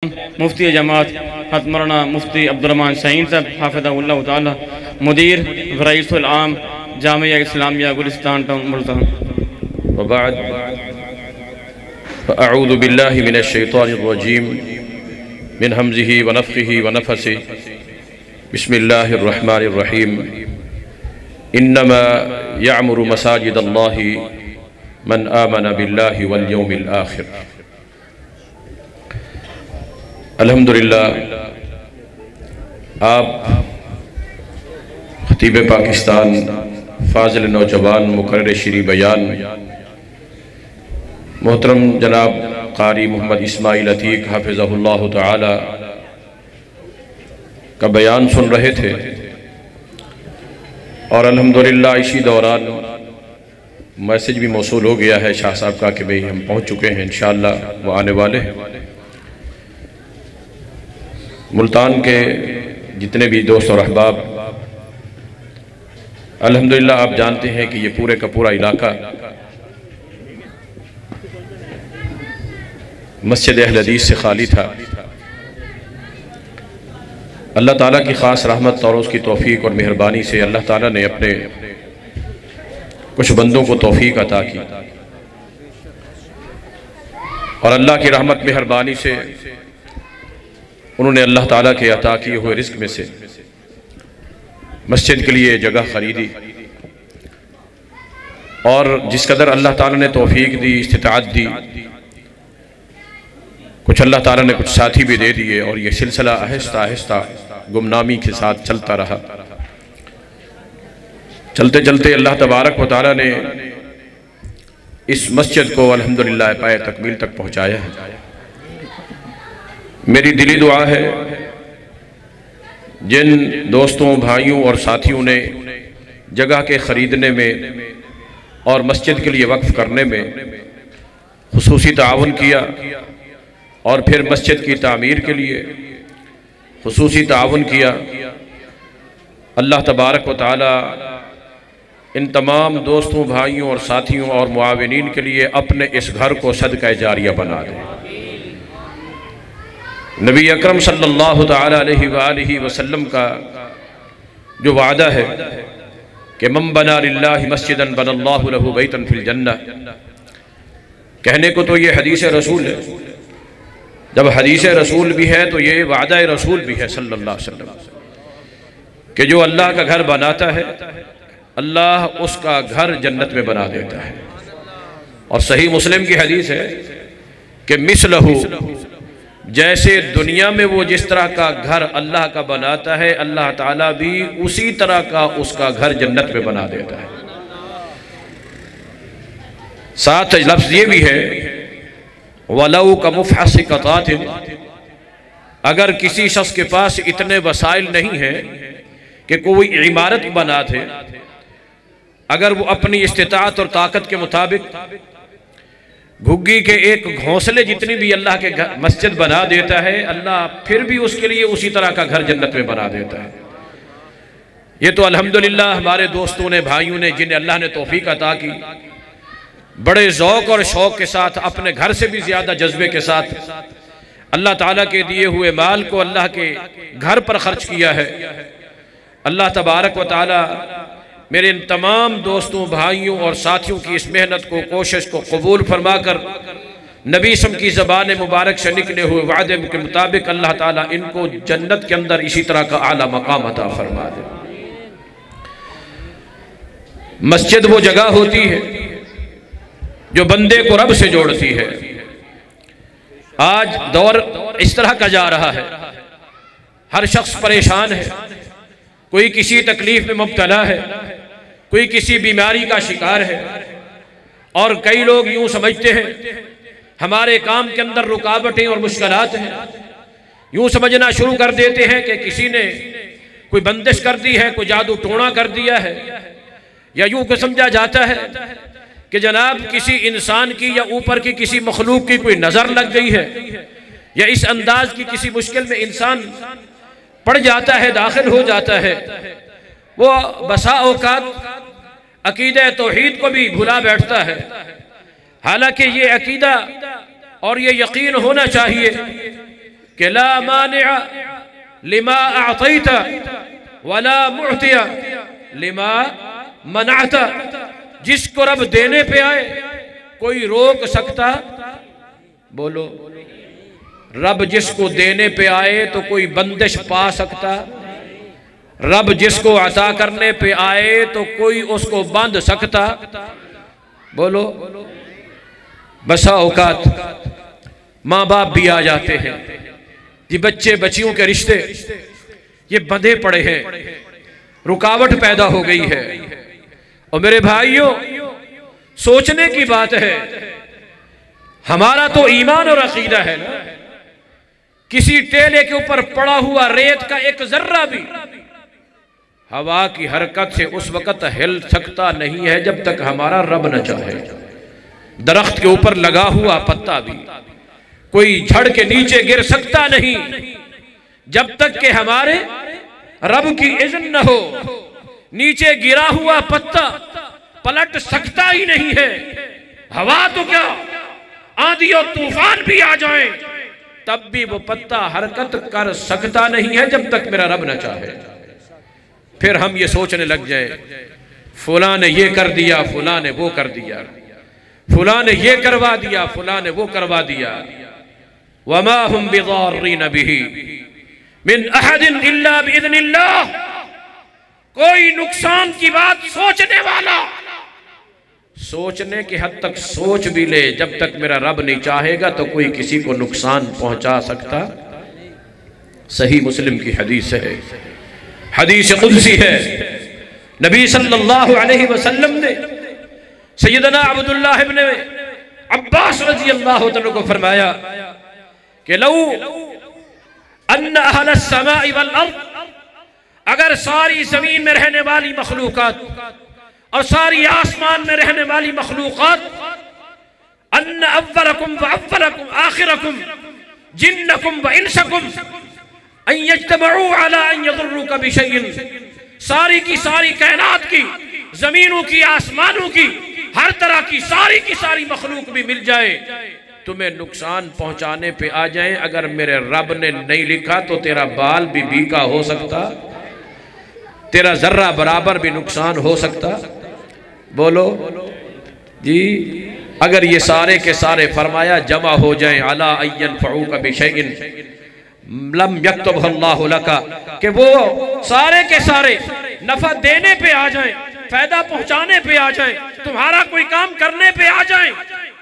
मुफ्ती जमात हज़रत मौलाना मुफ्ती अब्दुर्रहमान सईद साहब हाफ़िज़हुल्लाह ताला मुदीर रईसुल आम जामिया इस्लामिया गुलिस्तान टाउन मुल्तान। वबाद अऊज़ु बिल्लाहि मिनश शैतानिर रजीम मिन हमज़िही व नफ़्ख़िही व नफ़सिही बिस्मिल्लाहिर रहमानिर रहीम। इन्नमा यअमुरु मसाजिदल्लाहि मन आमन बिल्लाहि वल यौमिल आखिर। अल्हम्दुलिल्लाह, आप खतीब पाकिस्तान फाजिल नौजवान मुकर्रर शीरी बयान मोहतरम जनाब कारी मोहम्मद इस्माइल अतीक हाफिज़हुल्लाह ताला का बयान सुन रहे थे और अल्हम्दुलिल्लाह इसी दौरान मैसेज भी मौसूल हो गया है शाह साहब का कि भाई हम पहुँच चुके हैं, इंशाअल्लाह वो आने वाले हैं। मुल्तान के जितने भी दोस्त और अहबाब, अल्हम्दुलिल्लाह आप जानते हैं कि ये पूरे का पूरा इलाका मस्जिद अहले हदीस से खाली था। अल्लाह ताला की ख़ास रहमत और उसकी तौफीक और मेहरबानी से अल्लाह ताला ने अपने कुछ बंदों को तौफीक अता की और अल्लाह की रहमत मेहरबानी से उन्होंने अल्लाह ताला के अता किए हुए रिस्क में से मस्जिद के लिए जगह खरीदी और जिस कदर अल्लाह ताला ने तौफीक दी, इस्तिताअत दी, कुछ अल्लाह ताला ने कुछ साथी भी दे दिए और ये सिलसिला आहिस्ता आहिस्ता गुमनामी के साथ चलता रहा। चलते चलते अल्लाह तबारक व तआला ने इस मस्जिद को अल्हम्दुलिल्लाह पाए तकमील तक पहुँचाया है। मेरी दिली दुआ है जिन दोस्तों, भाइयों और साथियों ने जगह के ख़रीदने में और मस्जिद के लिए वक्फ़ करने में खुसूसी ताउन किया और फिर मस्जिद की तामीर के लिए खुसूसी ताउन किया, अल्लाह तबारक व तआला इन तमाम दोस्तों, भाइयों और साथियों और मुआविनीन के लिए अपने इस घर को सदका जारिया बना दे। नबी अकरम सल्लल्लाहु तआला अलैहि वसल्लम का जो वादा है कि मम बना लिल्लाहि मस्जिदन बनल्लाहु लहु बैतन फिल जन्नह, कहने को तो ये हदीस रसूल है। जब हदीस रसूल भी है तो ये वादा रसूल भी है सल्लल्लाहु अलैहि वसल्लम कि जो अल्लाह का घर बनाता है अल्लाह उसका घर जन्नत में बना देता है। और सही मुस्लिम की हदीस है कि मिसलहु, जैसे दुनिया में वो जिस तरह का घर अल्लाह का बनाता है, अल्लाह ताला भी उसी तरह का उसका घर जन्नत में बना देता है। साथ लफ्ज़ ये भी है वलऊ का मुफ़हसिक़तात, अगर किसी शख्स के पास इतने वसाइल नहीं है कि कोई इमारत बना दे, अगर वो अपनी इस्तिताअत और ताकत के मुताबिक घुग्गी के एक घोंसले जितनी भी अल्लाह के मस्जिद बना देता है, अल्लाह फिर भी उसके लिए उसी तरह का घर जन्नत में बना देता है। ये तो अल्हम्दुलिल्लाह हमारे दोस्तों ने, भाइयों ने, जिन्हें अल्लाह ने तौफीक अता की, बड़े ज़ौक़ और शौक़ के साथ, अपने घर से भी ज़्यादा जज्बे के साथ अल्लाह ताला के दिए हुए माल को अल्लाह के घर पर खर्च किया है। अल्लाह तबारक व तआला मेरे इन तमाम दोस्तों, भाइयों और साथियों की इस मेहनत को, कोशिश को कबूल फरमाकर नबी सम की ज़बान मुबारक से निकले हुए वादे के मुताबिक अल्लाह ताला इनको जन्नत के अंदर इसी तरह का आला मकाम अता फरमा दे। मस्जिद वो जगह होती है जो बंदे को रब से जोड़ती है। आज दौर इस तरह का जा रहा है, हर शख्स परेशान है, कोई किसी तकलीफ में मुब्तला है, कोई किसी बीमारी का शिकार है और कई लोग यूं समझते हैं हमारे काम के अंदर रुकावटें और मुश्किलात हैं। यूं समझना शुरू कर देते हैं कि किसी ने कोई बंदिश कर दी है, कोई जादू टोना कर दिया है, या यूं को समझा जाता है कि जनाब किसी इंसान की या ऊपर की किसी मखलूक की कोई नज़र लग गई है, या इस अंदाज की किसी मुश्किल में इंसान पड़ जाता है, दाखिल हो जाता है। वो बसा औकात अकीदा तौहीद को भी भुला बैठता है। हालांकि ये अकीदा और ये यकीन होना चाहिए कि ला मानिअ लिमा अअतैता वला मुअतिया लिमा मनाता। जिसको रब देने पे आए कोई रोक सकता, बोलो, रब जिसको देने पे आए तो कोई बंदिश पा सकता, रब जिसको अता करने पे आए तो कोई उसको बांध सकता, बोलो। बसा औकात माँ बाप भी आ जाते हैं, ये बच्चे बच्चियों के रिश्ते ये बंधे पड़े हैं, रुकावट पैदा हो गई है। और मेरे भाइयों, सोचने की बात है, हमारा तो ईमान और अकीदा है ना, किसी टेले के ऊपर पड़ा हुआ रेत का एक जर्रा भी हवा की हरकत से उस वक्त हिल सकता नहीं है जब तक हमारा रब न चाहे। दरख्त के ऊपर लगा हुआ पत्ता भी कोई झड़ के नीचे गिर सकता नहीं जब तक कि हमारे रब की इज़्न न हो। नीचे गिरा हुआ पत्ता पलट सकता ही नहीं है। हवा तो क्या, आंधी और तूफान भी आ जाए तब भी वो पत्ता हरकत कर सकता नहीं है जब तक मेरा रब न चाहे। फिर हम ये सोचने लग जाए फुला ने ये कर दिया, फुला ने वो कर दिया, फुला ने ये करवा दिया, फुला ने वो करवा दिया। वमा हुम बिज़ार्रीन बिही मिन अहदिन इल्ला बिइज़्निल्लाह। कोई नुकसान की बात सोचने वाला सोचने की हद तक सोच भी ले, जब तक मेरा रब नहीं चाहेगा तो कोई किसी को नुकसान पहुंचा सकता। सही मुस्लिम की हदीस है, हदीस कुदसी है। नबी सल्लल्लाहु अलैहि वसल्लम ने सैयदना अब्दुल्लाह इब्न अब्बास रज़ी अल्लाहु तआला को फरमाया कि लौ अन्ना अहलस समाई वल अर्द, अगर सारी जमीन में रहने वाली मखलूकात और सारी आसमान में रहने वाली मखलूकात, अन्न अव्वलकुम व अव्वलकुम आखिरकुम जिन्नकुम व इंसकुम अन यज्तमऊ अला अन यदुर्रुका बिशैइन, सारी की सारी कायनात की, जमीनों की, आसमानों की, हर तरह की सारी मखलूक भी मिल जाए तुम्हें नुकसान पहुंचाने पे आ जाए, अगर मेरे रब ने नहीं लिखा तो तेरा बाल भी बीका हो सकता, तेरा जर्रा बराबर भी नुकसान हो सकता। बोलो जी, अगर ये सारे के सारे फरमाया जमा हो जाएं अला अयनफऊका बिशैइन लम यक्तुबहु अल्लाहु लका, कि वो सारे के सारे नफा देने पे आ जाएं, फायदा पहुंचाने पे आ जाएं, तुम्हारा कोई काम करने पे आ जाएं,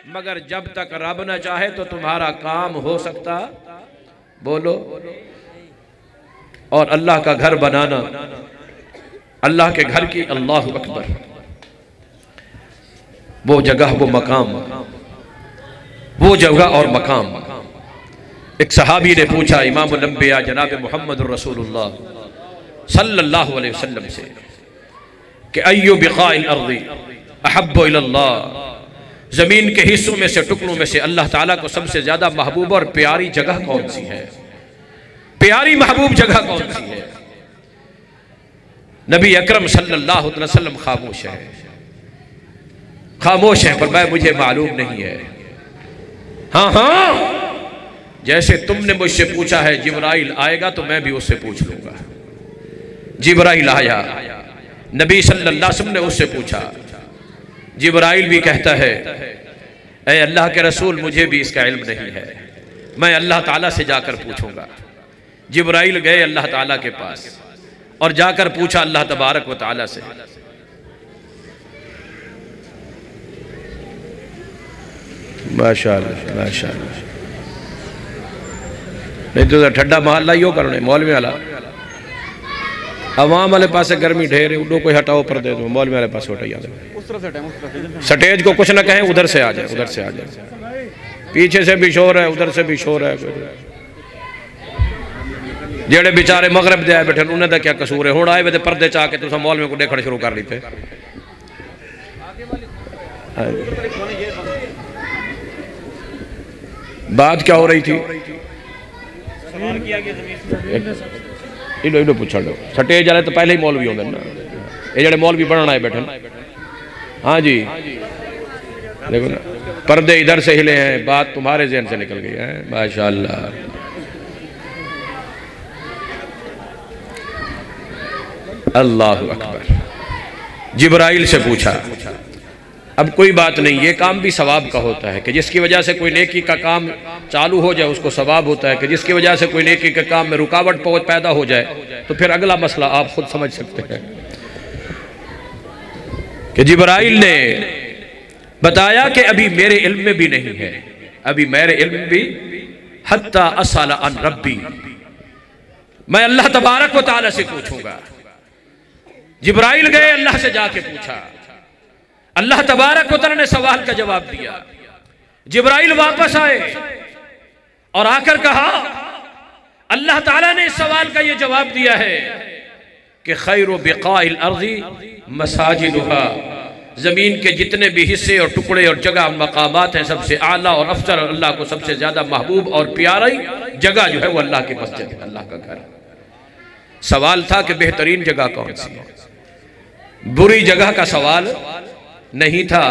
मगर जब तक रब न चाहे तो तुम्हारा काम हो सकता। बोलो। और अल्लाह का घर बनाना, अल्लाह के घर की, अल्लाहु अकबर, वो जगह, वो मकाम, वो जगह और मकाम। एक सहाबी ने पूछा इमामुल अंबिया जनाब मुहम्मद रसूलुल्लाह सल्लल्लाहु अलैहि वसल्लम से कि अय्यु बिक़ाइल अर्ज़ि अहब्बु इलल्लाह, जमीन के हिस्सों में से, टुकड़ों में से अल्लाह ताला को सबसे ज्यादा महबूब और प्यारी जगह कौन सी है, प्यारी महबूब जगह कौन सी है? नबी अकरम सल्लल्लाहु अलैहि वसल्लम खामोश है, खामोश है, पर मैं मुझे मालूम नहीं है। हाँ हाँ, जैसे तुमने मुझसे पूछा है जिब्राइल आएगा तो मैं भी उससे पूछ लूंगा। जिब्राइल आया, नबी सल्लल्लाहु अलैहि वसल्लम ने उससे पूछा। जिब्राइल भी कहता है ऐ अल्लाह के रसूल मुझे भी इसका इल्म नहीं है, मैं अल्लाह ताला से जाकर पूछूंगा। जिब्राइल गए अल्लाह ताला के पास और जाकर पूछा अल्लाह तबारक व ताला से। माशाअल्लाह माशाअल्लाह। नहीं तो ठंडा महल यो करने मौलवी वाला, अवाम वाले पास गर्मी ढेर है, उडो कोई हटाओ पर दे दो, मौलवी वाले पास हटाइए। स्टेज को कुछ ना कहें, उधर से आ जाए, उधर से आ जाए, पीछे से भी शोर है, उधर से भी शोर है। जेड़े बेचारे मगरब दे आए बैठे उन्हें तो क्या कसूर है, हुण आए वे पर्दे चा के तुम मौलवी को देखना शुरू कर लीते। बात क्या हो रही थी? इडो इडो पूछ लो, स्टेज वाले तो पहले ही मौलवी होंगे ना, ये जड़े मौलवी बनना आए बैठे। हाँ जी, देखो ना, पर्दे इधर से हिले हैं, बात तुम्हारे ज़हन से निकल गई है। माशाअल्लाह अल्लाह अकबर। जिब्राइल से पूछा। अब कोई बात नहीं, ये काम भी सवाब का होता है कि जिसकी वजह से कोई नेकी का काम चालू हो जाए उसको सवाब होता है, कि जिसकी वजह से कोई नेकी के काम में रुकावट पैदा हो जाए तो फिर अगला मसला आप खुद समझ सकते हैं कि जिब्राइल ने बताया कि अभी मेरे इल्म में भी नहीं है, अभी मेरे इल्म भी हत्ता अस्अल अन रब्बी, मैं अल्लाह तबारक व तआला से पूछूंगा। जिब्राइल गए, अल्लाह से जाके पूछा, अल्लाह तबारक व तआला ने सवाल का जवाब दिया। जिब्राइल वापस आए और आकर कहा, अल्लाह ताला ने इस सवाल का यह जवाब दिया है कि खैरु बिक़ाइल अर्ज़ी मसाजिदुहा, ज़मीन के जितने भी हिस्से और टुकड़े और जगह मकामात हैं, सबसे आला और अफजल, अल्लाह को सबसे ज़्यादा महबूब और प्यारी जगह जो है वो अल्लाह की मस्जिद है, अल्लाह का घर। सवाल था कि बेहतरीन जगह कौन सी है, बुरी जगह का सवाल नहीं था,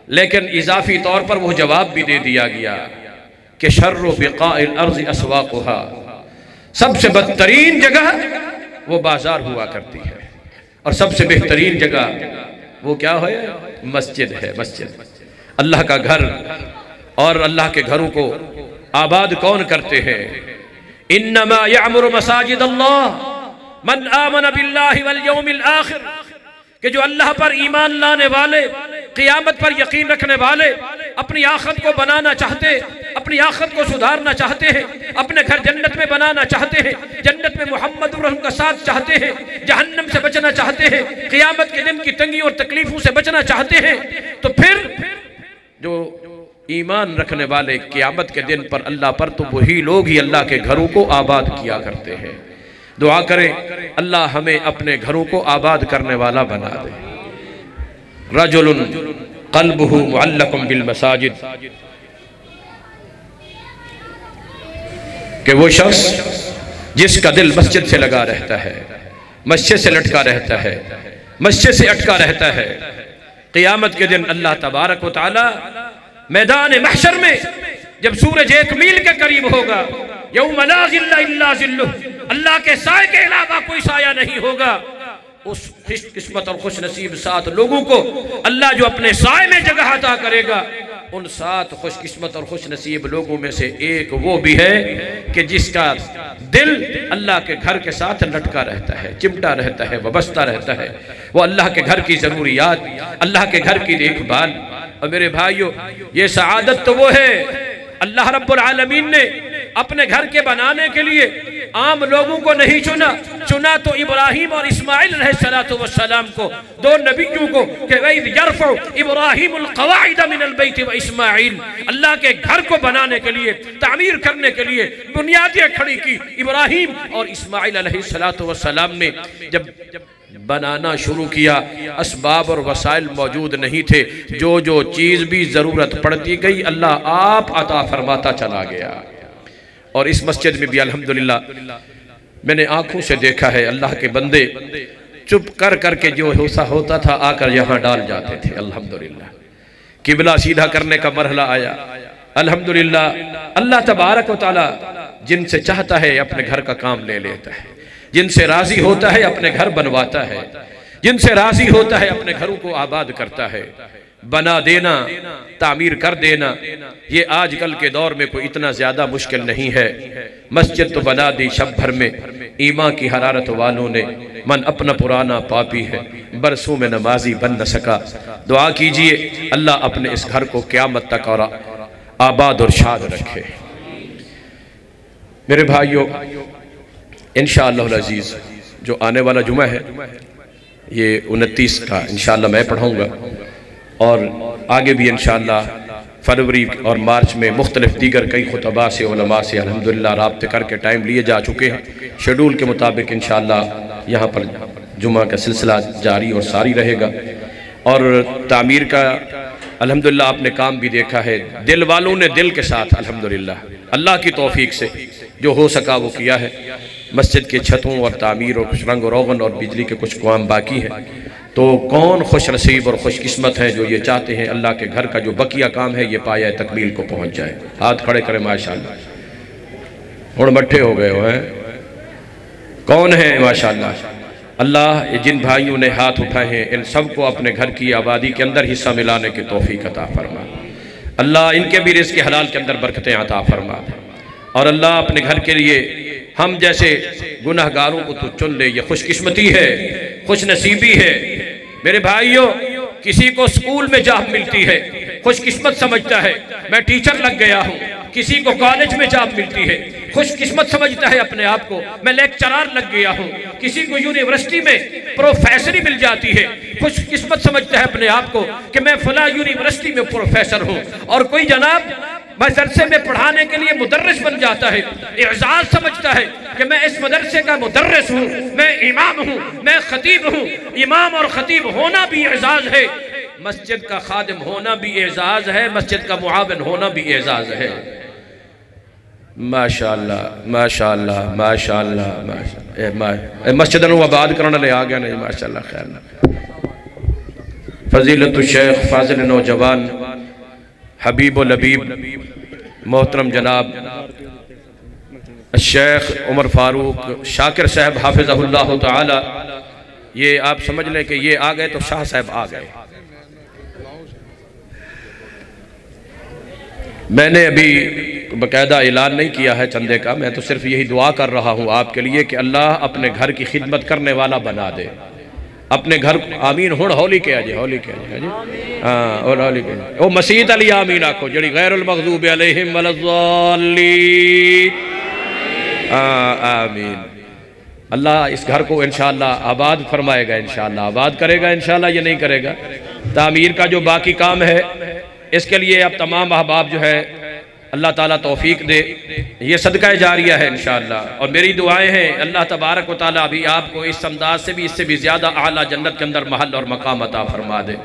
लेकिन इजाफी तौर पर वो जवाब भी दे दिया गया कि शर्रु बिक़ाइल अर्ज़ि अस्वाक़ुहा, सबसे बदतरीन जगह वो बाजार हुआ करती है और सबसे बेहतरीन जगह वो क्या है, मस्जिद है। मस्जिद अल्लाह का घर, और अल्लाह के घरों को आबाद कौन करते हैं? इन्नमा यअमुरु मसाजिद अल्लाह मन आमन बिल्लाहि वल यौमिल आखिर, कि जो अल्लाह पर ईमान लाने वाले, क़ियामत पर यकीन रखने वाले, अपनी आखिरत को बनाना चाहते, अपनी आखिरत को सुधारना चाहते हैं, अपने घर जन्नत में बनाना चाहते हैं, जन्नत में मोहम्मद रसूल का साथ चाहते हैं, जहन्नम से बचना चाहते हैं, क़ियामत के दिन की तंगी और तकलीफों से बचना चाहते हैं, तो फिर जो ईमान रखने वाले क़ियामत के दिन पर अल्लाह पर, तो वही लोग ही अल्लाह के घरों को आबाद किया करते हैं। दुआ करें अल्लाह हमें अपने घरों को आबाद करने वाला बना दे। रजुलुन क़ल्बुहु मुअल्लक़ुन बिल मसाजिद, कि वो शख्स जिसका दिल मस्जिद से लगा रहता है, मस्जिद से लटका रहता है, मस्जिद से अटका रहता है, क़ियामत के दिन अल्लाह तबारक व तआला मैदान महशर में जब सूरज 1 मील के करीब होगा, यौम ला ज़िल्ला इल्ला ज़िल्लुह, अल्लाह के साए के अलावा कोई साया नहीं होगा, उस खुशकिस्मत और खुश नसीब 7 लोगों को अल्लाह जो अपने साए में जगह अता करेगा, उन 7 खुशकिस्मत और खुश नसीब लोगों में से एक वो भी है कि जिसका दिल अल्लाह के घर के साथ लटका रहता है, चिमटा रहता है, वाबस्ता रहता है, वो अल्लाह के घर की ज़रूरियात, अल्लाह के घर की देखभाल। और मेरे भाइयों, ये सआदत तो वो है, अल्लाह रब्बुल आलमीन ने अपने घर के बनाने के लिए आम लोगों को नहीं चुना तो इब्राहिम और इस्माइल अलैहिस्सलातु वस्सलाम को, 2 नबियों को, कि वइज़ यरफ़उ इब्राहीमुल क़वाइद मिनल बैत व इस्माइल, अल्लाह के घर को बनाने के लिए, तामीर करने के लिए बुनियादें खड़ी की इब्राहिम और इस्माइल अलैहिस्सलातु वस्सलाम ने। जब बनाना शुरू किया, असबाब और वसाइल मौजूद नहीं थे, जो चीज़ भी ज़रूरत पड़ती गई अल्लाह आप अता फरमाता चला गया। और इस मस्जिद में भी अल्हम्दुलिल्लाह मैंने आंखों से देखा है, अल्लाह के बंदे चुप कर के जो होता था आकर यहाँ डाल जाते थे। अल्हम्दुलिल्लाह किबला सीधा करने का मरहला आया। अल्हम्दुलिल्लाह अल्लाह तबारक व तआला जिनसे चाहता है अपने घर का काम ले लेता है, जिनसे राजी होता है अपने घर बनवाता है, जिनसे राजी होता है अपने घरों को आबाद करता है। बना देना, तामीर कर देना, ये आजकल के दौर में कोई इतना ज़्यादा मुश्किल नहीं है। मस्जिद तो बना दी शब भर में, ईमान की हरारत वालों ने, मन अपना पुराना पापी है, बरसों में नमाजी बन न सका। दुआ कीजिए अल्लाह अपने इस घर को क़यामत तक और आबाद और शाद रखे। मेरे भाइयों, इंशाअल्लाह अज़ीज़ जो आने वाला जुमा है ये 29 का इंशाअल्लाह मैं पढ़ाऊँगा, और आगे भी इंशाअल्लाह फरवरी और मार्च में मुख्तलिफ दीगर कई खुतबा से, उलमा से अल्हम्दुलिल्लाह राब्ते करके टाइम लिए जा चुके हैं। शेड्यूल के मुताबिक इंशाअल्लाह यहाँ पर जुमा का सिलसिला जारी और सारी रहेगा। और तामीर का अल्हम्दुलिल्लाह आपने काम भी देखा है, दिल वालों ने दिल के साथ अल्हम्दुलिल्लाह अल्लाह की तौफीक से जो हो सका वो किया है। मस्जिद के छतों और तामीर और कुछ रंग रोगन और बिजली के कुछ काम बाकी है। तो कौन खुश नसीब और खुशकिस्मत है जो ये चाहते हैं अल्लाह के घर का जो बकिया काम है ये पाया तकमील को पहुँच जाए। हाथ खड़े करें माशाअल्लाह। और मट्ठे हो गए हो हैं, कौन है माशाअल्लाह? अल्लाह ये जिन भाइयों ने हाथ उठाए हैं इन सब को अपने घर की आबादी के अंदर हिस्सा मिलाने की तौफीक अता फरमा। अल्लाह इनके भी रिज़्क़ के हलाल के अंदर बरकतें अता फरमा। और अल्लाह अपने घर के लिए हम जैसे गुनहगारों को तो चुन ले, ये खुशकिस्मती है, खुश नसीबी है। मेरे भाइयों, किसी को स्कूल में जॉब मिलती है, खुशकिस्मत समझता है मैं टीचर लग गया हूँ। किसी को कॉलेज में जॉब मिलती है, खुशकिस्मत समझता है अपने आप को मैं लेक्चरार लग गया हूँ। किसी को यूनिवर्सिटी में प्रोफेसरी मिल जाती है, खुशकिस्मत समझता है अपने आप को कि मैं फला यूनिवर्सिटी में प्रोफेसर हूँ। और कोई जनाब मदरसे में पढ़ाने के लिए मुदर्रिस बन जाता है, एजाज समझता है कि मैं इस मदरसे का मुदर्रिस हूँ, मैं इमाम हूँ, मैं खतीब हूँ। इमाम और खतीब होना भी एजाज है, मस्जिद का खादिम होना भी एजाज है, मस्जिद का मुआविन होना भी एजाज है। माशाअल्लाह माशाअल्लाह माशाअल्लाह माशाअल्लाह। मस्जिद आबाद करने ले आ गया नहीं, माशाअल्लाह। खैर फजीलत शेख फाजिल नौजवान हबीबुल हबीब मोहतरम जनाब शेख उमर फारूक शाकिर साहब हाफिज़हुल्लाह ताला, ये आप समझ लें कि ये आ गए तो शाह साहब आ गए। मैंने अभी बाकायदा ऐलान नहीं किया है चंदे का, मैं तो सिर्फ यही दुआ कर रहा हूँ आपके लिए कि अल्लाह अपने घर की खिदमत करने वाला बना दे। अपने घर आमीन हुण हौली के आजे, हौली के आजे। हाँ और हौली के ओ मसीत अली आमीन आखो जड़ी गैरुल मग़ज़ूबि अलैहिम वलद्दाल्लीन। आमीन। अल्लाह इस घर को इंशाअल्लाह आबाद फरमाएगा, इंशाअल्लाह आबाद करेगा, इंशाअल्लाह ये नहीं करेगा। तामीर का जो बाकी काम है इसके लिए अब तमाम अहबाब जो है अल्लाह ताला तौफीक दे, ये सदका जारिया है इंशाअल्लाह। और मेरी दुआएं हैं अल्लाह तबारक व तआला अभी आपको इस अंदाज से भी, इससे भी ज़्यादा आला जन्नत के अंदर महल और मकाम अता फरमा दे।